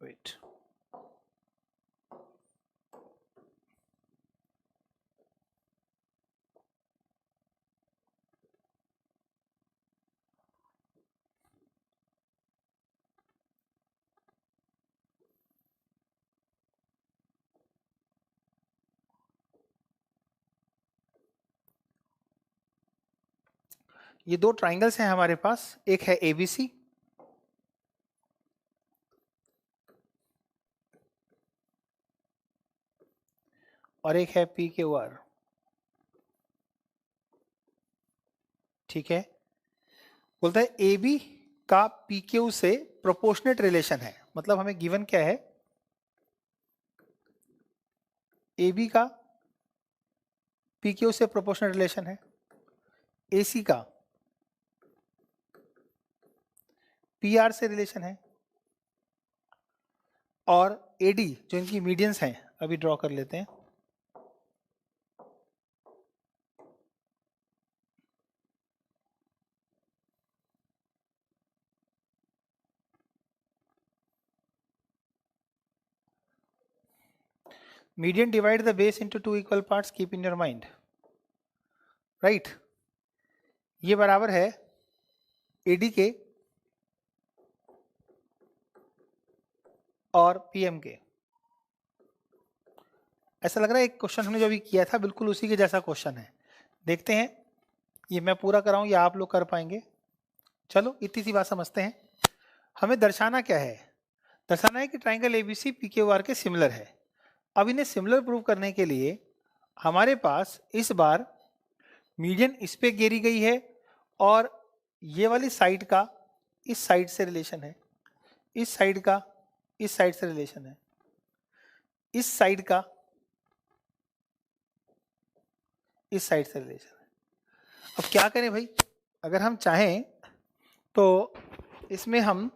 वेट, ये दो ट्राइंगल्स हैं हमारे पास, एक है एबीसी और एक है पी क्यू आर। ठीक है, बोलता है ए बी का पी क्यू से प्रोपोर्शनेट रिलेशन है। मतलब हमें गिवन क्या है, ए बी का पी क्यू से प्रोपोर्शनेट रिलेशन है, ए सी का पी आर से रिलेशन है, और ए डी जो इनकी मीडियंस हैं अभी ड्रॉ कर लेते हैं। Median divide the base into two equal parts, keep in your mind, right? ये बराबर है AD के और PM के। ऐसा लग रहा है एक क्वेश्चन हमने जो अभी किया था बिल्कुल उसी के जैसा क्वेश्चन है। देखते हैं ये मैं पूरा कराऊं या आप लोग कर पाएंगे। चलो इतनी सी बात समझते हैं। हमें दर्शाना क्या है, दर्शाना है कि ट्राइंगल ABC PQR के सिमिलर है। अब इन्हें सिमिलर प्रूव करने के लिए हमारे पास इस बार मीडियन इस पे घेरी गई है और ये वाली साइड का इस साइड से रिलेशन है, इस साइड का इस साइड से रिलेशन है, इस साइड का इस साइड से रिलेशन है। अब क्या करें भाई, अगर हम चाहें तो इसमें हम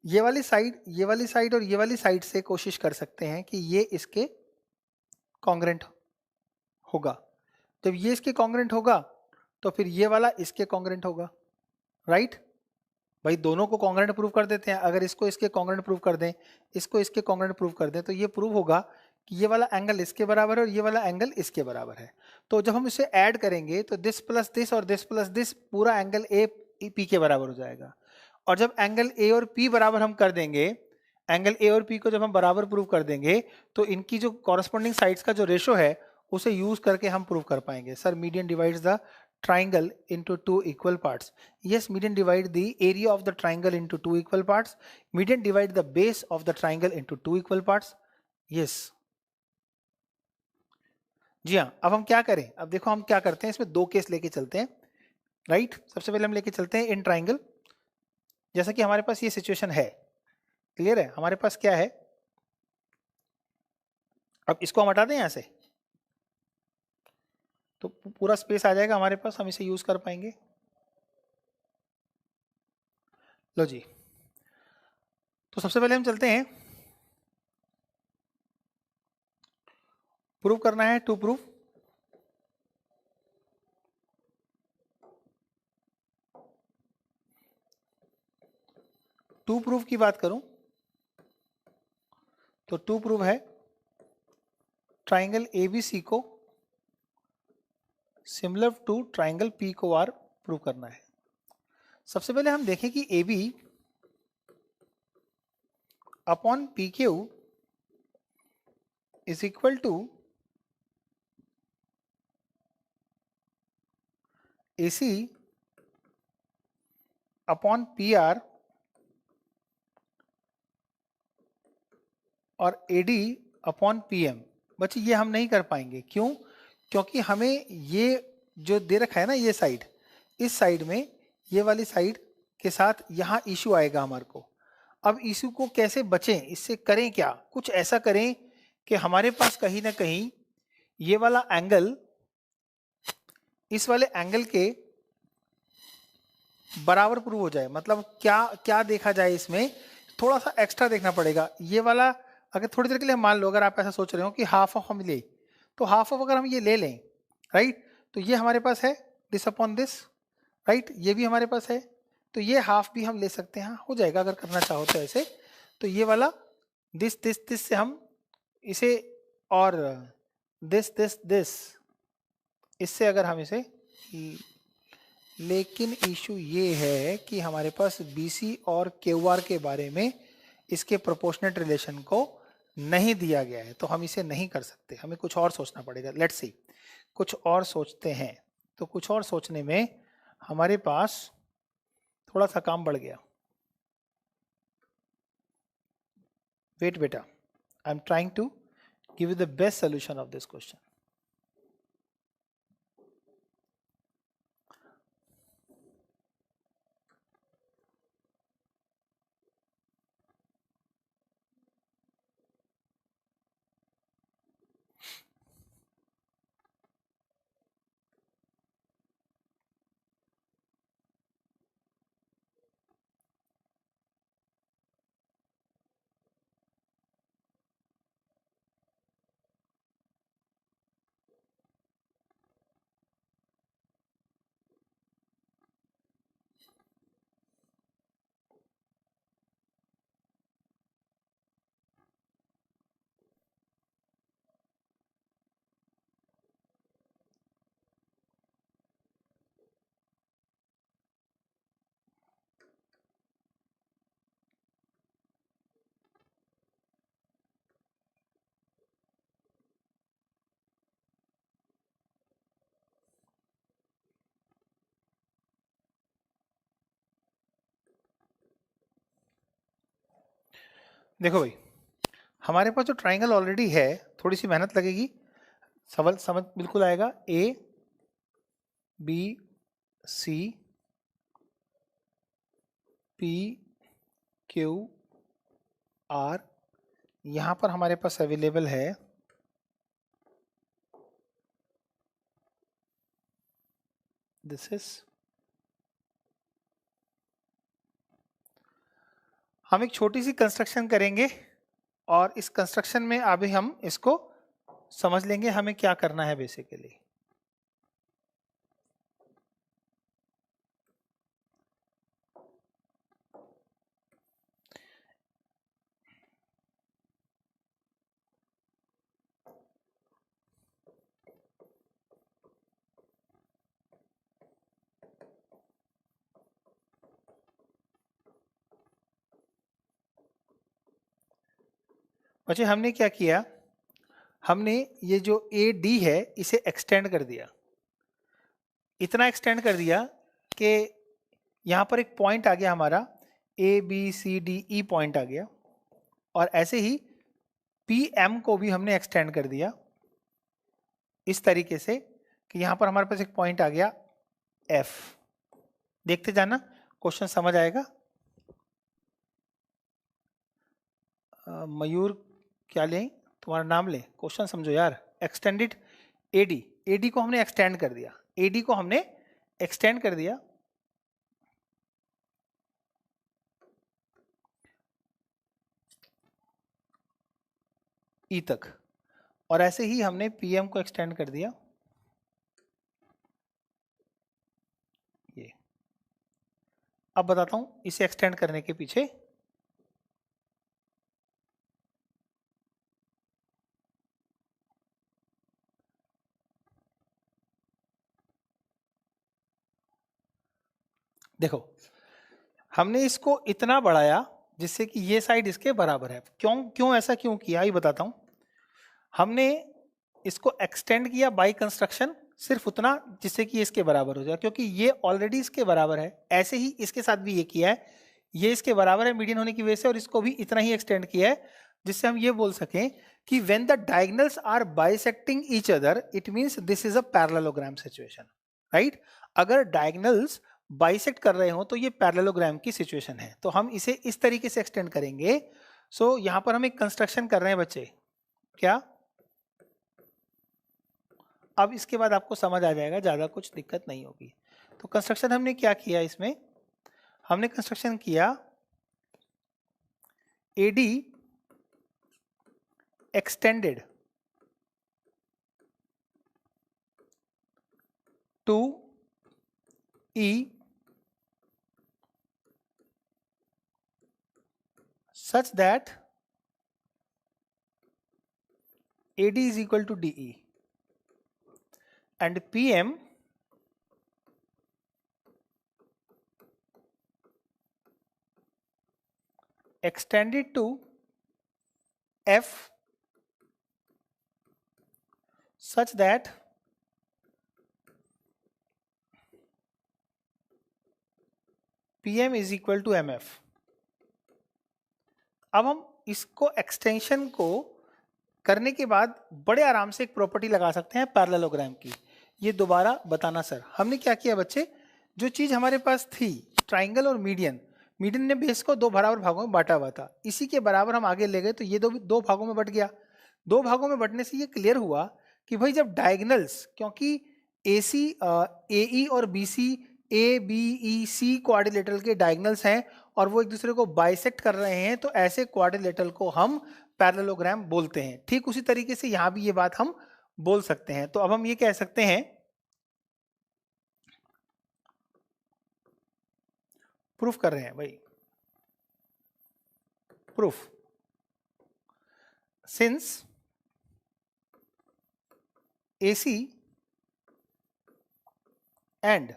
ये वाली साइड और ये वाली साइड से कोशिश कर सकते हैं कि ये इसके कॉन्ग्रेंट होगा। जब ये इसके कॉन्ग्रेंट होगा तो फिर ये वाला इसके कॉन्ग्रेंट होगा, राइट? भाई दोनों को कॉन्ग्रेंट प्रूव कर देते हैं। अगर इसको इसके कॉन्ग्रेंट प्रूव कर दें, इसको इसके कॉन्ग्रेंट प्रूव कर दें, तो ये प्रूव होगा कि ये वाला एंगल इसके बराबर है और ये वाला एंगल इसके बराबर है। तो जब हम इसे ऐड करेंगे तो दिस प्लस दिस और दिस प्लस दिस पूरा एंगल ए पी के बराबर हो जाएगा। और जब एंगल ए और पी बराबर हम कर देंगे, एंगल ए और पी को जब हम बराबर प्रूव कर देंगे तो इनकी जो कॉरस्पॉन्डिंग साइड्स का जो रेशो है उसे यूज करके हम प्रूव कर पाएंगे। Sir median divides the triangle into two equal parts. Yes, median divide the area of the triangle into two equal parts. Median divide the base of the triangle into two equal parts. Yes. जी हाँ, अब हम क्या करें, अब देखो हम क्या करते हैं, इसमें दो केस लेके चलते हैं, राइट? सबसे पहले हम लेके चलते हैं इन ट्राइंगल। जैसा कि हमारे पास ये सिचुएशन है, क्लियर है? हमारे पास क्या है, अब इसको हम हटा दें यहां से तो पूरा स्पेस आ जाएगा हमारे पास, हम इसे यूज कर पाएंगे। लो जी, तो सबसे पहले हम चलते हैं, प्रूव करना है टू प्रूव। टू प्रूफ की बात करूं तो टू प्रूफ है ट्राइंगल एबीसी को सिमिलर टू ट्राइंगल पी को आर प्रूव करना है। सबसे पहले हम देखें कि A B upon P Q is equal to A C upon P R और A D upon P M. बच्चे ये हम नहीं कर पाएंगे, क्यों? क्योंकि हमें ये जो दे रखा है ना, ये साइड, इस साइड में ये वाली साइड के साथ यहाँ इशू आएगा हमारे को। अब इशू को कैसे बचें, इससे करें क्या, कुछ ऐसा करें कि हमारे पास कहीं ना कहीं ये वाला एंगल इस वाले एंगल के बराबर प्रूव हो जाए, मतलब क्या क्या देखा जाए इसमें, थोड़ा सा एक्स्ट्रा देखना पड़ेगा। ये वाला अगर थोड़ी देर के लिए मान लो, अगर आप ऐसा सोच रहे हो कि हाफ ऑफ हम ले, तो हाफ ऑफ अगर हम ये ले लें, राइट, तो ये हमारे पास है दिस अपॉन दिस, राइट, ये भी हमारे पास है, तो ये हाफ भी हम ले सकते हैं, हो जाएगा अगर करना चाहो तो ऐसे। तो ये वाला दिस दिस दिस से हम इसे, और दिस दिस दिस, इससे अगर हम इसे, लेकिन इशू ये है कि हमारे पास BC और QR के बारे में इसके प्रोपोर्शनेट रिलेशन को नहीं दिया गया है, तो हम इसे नहीं कर सकते, हमें कुछ और सोचना पड़ेगा। लेट्स सी, कुछ और सोचते हैं। तो कुछ और सोचने में हमारे पास थोड़ा सा काम बढ़ गया। वेट बेटा, I am trying to give you the best solution of this question. देखो भाई, हमारे पास जो ट्राइंगल ऑलरेडी है, थोड़ी सी मेहनत लगेगी, सवाल समझ बिल्कुल आएगा। ABC PQR, यहां पर हमारे पास अवेलेबल है दिस इज, हम एक छोटी सी कंस्ट्रक्शन करेंगे और इस कंस्ट्रक्शन में अभी हम इसको समझ लेंगे हमें क्या करना है बेसिकली। बच्चे हमने क्या किया, हमने ये जो AD है इसे एक्सटेंड कर दिया, इतना एक्सटेंड कर दिया कि यहां पर एक पॉइंट आ गया हमारा, ABCDE पॉइंट आ गया, और ऐसे ही PM को भी हमने एक्सटेंड कर दिया इस तरीके से कि यहां पर हमारे पास एक पॉइंट आ गया F। देखते जाना, क्वेश्चन समझ आएगा। मयूर क्या लें, तुम्हारा नाम ले, क्वेश्चन समझो यार। एक्सटेंडेड AD को हमने एक्सटेंड कर दिया, AD को हमने एक्सटेंड कर दिया E तक, और ऐसे ही हमने PM को एक्सटेंड कर दिया ये। अब बताता हूं इसे एक्सटेंड करने के पीछे देखो, हमने इसको इतना बढ़ाया जिससे कि ये साइड इसके बराबर है। क्यों ऐसा क्यों किया ये बताता हूं। हमने इसको एक्सटेंड किया बाय कंस्ट्रक्शन सिर्फ उतना जिससे कि इसके बराबर हो जाए, क्योंकि ये ऑलरेडी इसके बराबर है। ऐसे ही इसके साथ भी ये किया है, ये इसके बराबर है मीडियन होने की वजह से, और इसको भी इतना ही एक्सटेंड किया है जिससे हम ये बोल सकें कि when the diagonals are bisecting each other it means this is a parallelogram situation, right. अगर डायगोनल्स बाइसेक्ट कर रहे हो तो ये पैरेललोग्राम की सिचुएशन है, तो हम इसे इस तरीके से एक्सटेंड करेंगे। सो यहां पर हम एक कंस्ट्रक्शन कर रहे हैं बच्चे, क्या अब इसके बाद आपको समझ आ जाएगा, ज़्यादा कुछ दिक्कत नहीं होगी। तो कंस्ट्रक्शन हमने क्या किया इसमें, हमने कंस्ट्रक्शन किया AD extended to E such that AD is equal to DE and PM extended to F such that PM is equal to MF। अब हम इसको एक्सटेंशन को करने के बाद बड़े आराम से एक प्रॉपर्टी लगा सकते हैं पैरेललोग्राम की। ये दोबारा बताना सर, हमने क्या किया बच्चे, जो चीज हमारे पास थी ट्राइंगल और मीडियन, मीडियन ने बेस को दो बराबर भागों में बांटा हुआ था, इसी के बराबर हम आगे ले गए तो ये दो भागों में बट गया। दो भागों में बटने से ये क्लियर हुआ कि भाई जब डायगनल्स, क्योंकि AC AE और BC ABEC क्वाड्रिलेटरल के डायगनल्स हैं और वो एक दूसरे को बाइसेक्ट कर रहे हैं, तो ऐसे क्वाड्रिलेटरल को हम पैरेललोग्राम बोलते हैं। ठीक उसी तरीके से यहां भी ये बात हम बोल सकते हैं। तो अब हम ये कह सकते हैं, प्रूफ कर रहे हैं भाई, proof, since AC and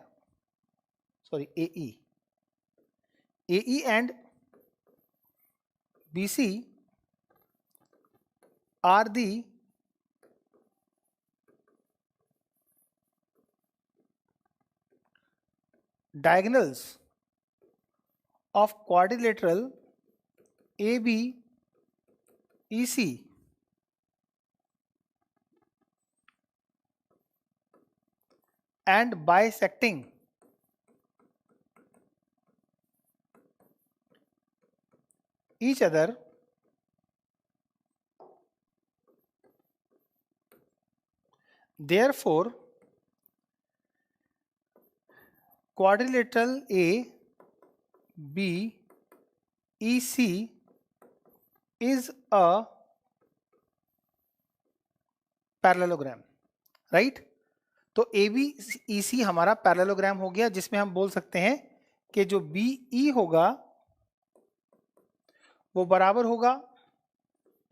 AE and BC are the diagonals of quadrilateral ABEC and bisecting each other therefore quadrilateral ABEC is a parallelogram, right. तो ABEC हमारा पैरेललोग्राम हो गया, जिसमें हम बोल सकते हैं कि जो BE होगा वो बराबर होगा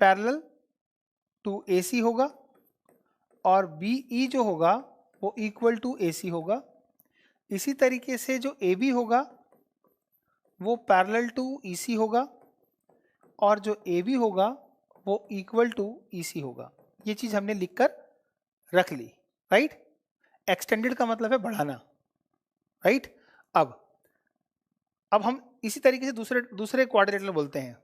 पैरेलल टू AC होगा और BE जो होगा वो इक्वल टू AC होगा। इसी तरीके से जो AB होगा वो पैरेलल टू EC होगा और जो AB होगा वो इक्वल टू EC होगा। ये चीज हमने लिखकर रख ली, राइट। एक्सटेंडेड का मतलब है बढ़ाना, राइट। अब हम इसी तरीके से दूसरे क्वाड्रिलेटरल बोलते हैं।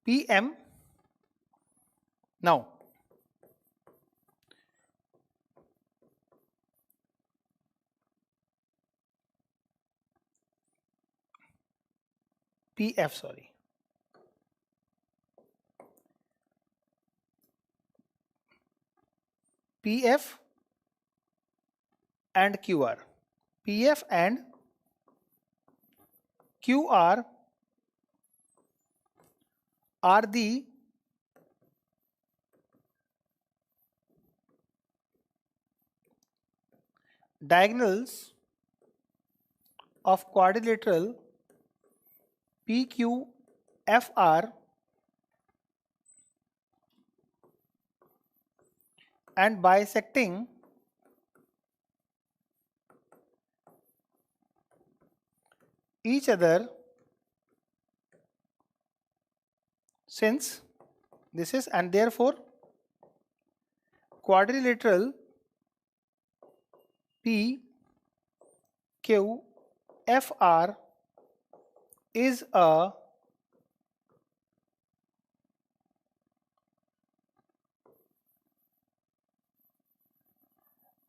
PM now PF, sorry, PF and QR, PF and QR are the diagonals of quadrilateral PQFR and bisecting each other since this is, and therefore quadrilateral PQFR is a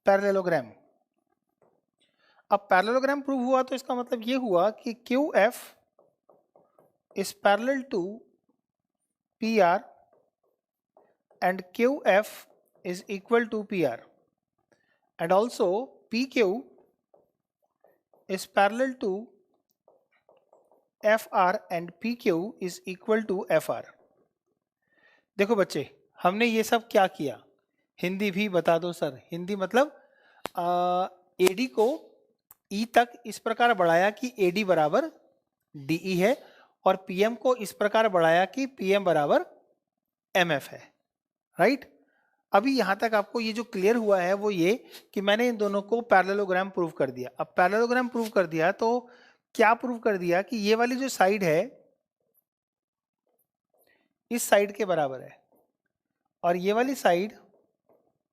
parallelogram. अब पैरेललोग्राम प्रूव हुआ तो इसका मतलब ये हुआ कि QF is parallel to PR and QF is equal to PR, and also PQ is parallel to FR and PQ is equal to FR. देखो बच्चे, हमने ये सब क्या किया, हिंदी भी बता दो सर। हिंदी मतलब AD को E तक इस प्रकार बढ़ाया कि AD बराबर DE है, और PM को इस प्रकार बढ़ाया कि PM बराबर MF है, राइट। अभी यहां तक आपको ये जो क्लियर हुआ है वो ये कि मैंने इन दोनों को पैरेललोग्राम प्रूव कर दिया। अब पैरेललोग्राम प्रूव कर दिया तो क्या प्रूव कर दिया कि ये वाली जो साइड है इस साइड के बराबर है, और ये वाली साइड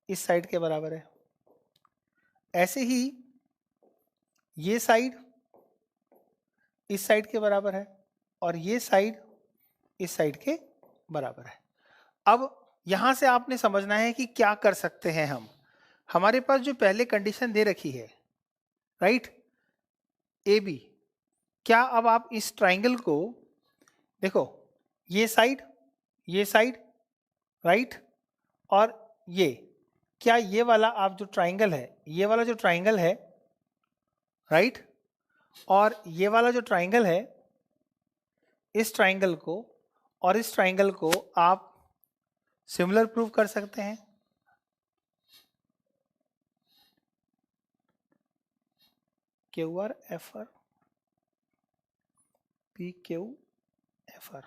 इस साइड के बराबर है। ऐसे ही ये साइड इस साइड के बराबर है, और ये साइड इस साइड के बराबर है। अब यहां से आपने समझना है कि क्या कर सकते हैं हम। हमारे पास जो पहले कंडीशन दे रखी है, राइट, AB, क्या अब आप इस ट्राइंगल को देखो, ये साइड, राइट, और ये, क्या ये वाला आप जो ट्राइंगल है, ये वाला जो ट्राइंगल है, राइट, और ये वाला जो ट्राइंगल है, इस ट्राइंगल को और इस ट्राइंगल को आप सिमिलर प्रूव कर सकते हैं। QR FR PQ FR,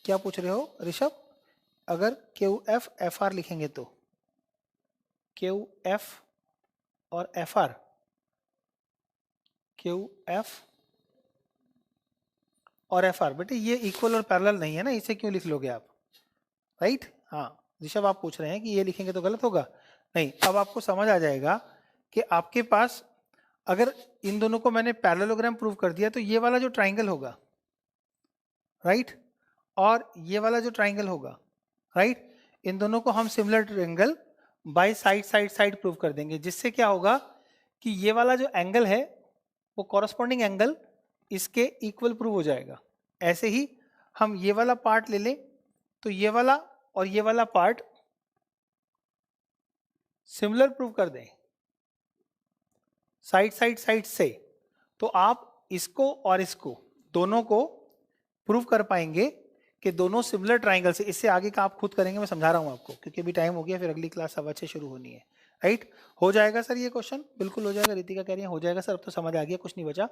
क्या पूछ रहे हो ऋषभ? अगर QF FR लिखेंगे तो QF और FR, QF और FR, बेटे ये इक्वल और पैरेलल नहीं है ना, इसे क्यों लिख लोगे आप, राइट। हाँ ऋषभ, आप पूछ रहे हैं कि ये लिखेंगे तो गलत होगा। नहीं, अब आपको समझ आ जाएगा कि आपके पास अगर इन दोनों को मैंने पैरेललोग्राम प्रूव कर दिया तो ये वाला जो ट्राइंगल होगा, राइट, और ये वाला जो ट्राइंगल होगा, राइट, इन दोनों को हम similar triangle by side prove कर देंगे, जिससे क्या होगा कि ये वाला जो एंगल है वो कॉरस्पॉन्डिंग एंगल इसके इक्वल प्रूव हो जाएगा। ऐसे ही हम ये वाला पार्ट ले लें तो ये वाला और ये वाला पार्ट सिमिलर प्रूव कर दें साइड से, तो आप इसको और इसको दोनों को प्रूव कर पाएंगे कि दोनों सिमिलर ट्राइंगल से। इससे आगे का आप खुद करेंगे, मैं समझा रहा हूं आपको, क्योंकि अभी टाइम हो गया, फिर अगली क्लास 6:15 शुरू होनी है, राइट। हो जाएगा सर ये क्वेश्चन? बिल्कुल हो जाएगा। रितिका कह रही है हो जाएगा सर, अब तो समझ आ गया, कुछ नहीं बचा।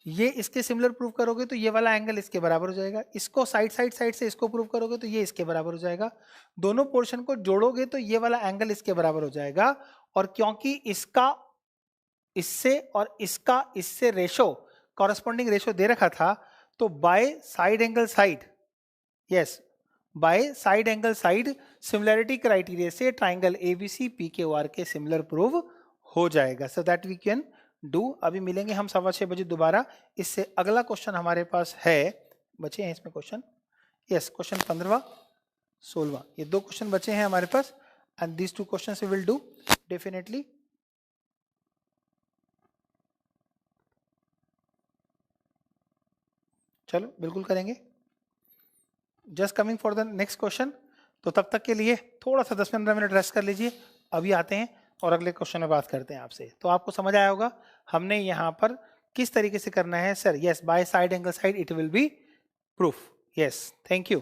ये इसके सिमिलर प्रूव करोगे तो ये वाला एंगल इसके बराबर हो जाएगा, इसको साइड से इसको प्रूव करोगे तो ये इसके बराबर हो जाएगा, दोनों पोर्शन को जोड़ोगे तो ये वाला एंगल इसके बराबर हो जाएगा। और क्योंकि इसका इससे और इसका इससे रेशो, कॉरस्पॉन्डिंग रेशो दे रखा था, तो by side angle side, yes, by side angle side similarity criteria से ट्राइंगल ABC PQR के सिमिलर प्रूव हो जाएगा। So that we can do. अभी मिलेंगे हम 6:15 बजे दोबारा। इससे अगला क्वेश्चन हमारे पास है, बचे हैं इसमें क्वेश्चन, यस, क्वेश्चन 15वां 16वां, ये 2 क्वेश्चन बचे हैं हमारे पास, and these 2 questions we will do definitely. चलो बिल्कुल करेंगे। Just coming for the next question. तो तब तक के लिए थोड़ा सा 10-15 मिनट रेस्ट कर लीजिए, अभी आते हैं और अगले क्वेश्चन में बात करते हैं आपसे। तो आपको समझ आया होगा हमने यहाँ पर किस तरीके से करना है। Sir yes, by side angle side it will be proof. Yes, thank you.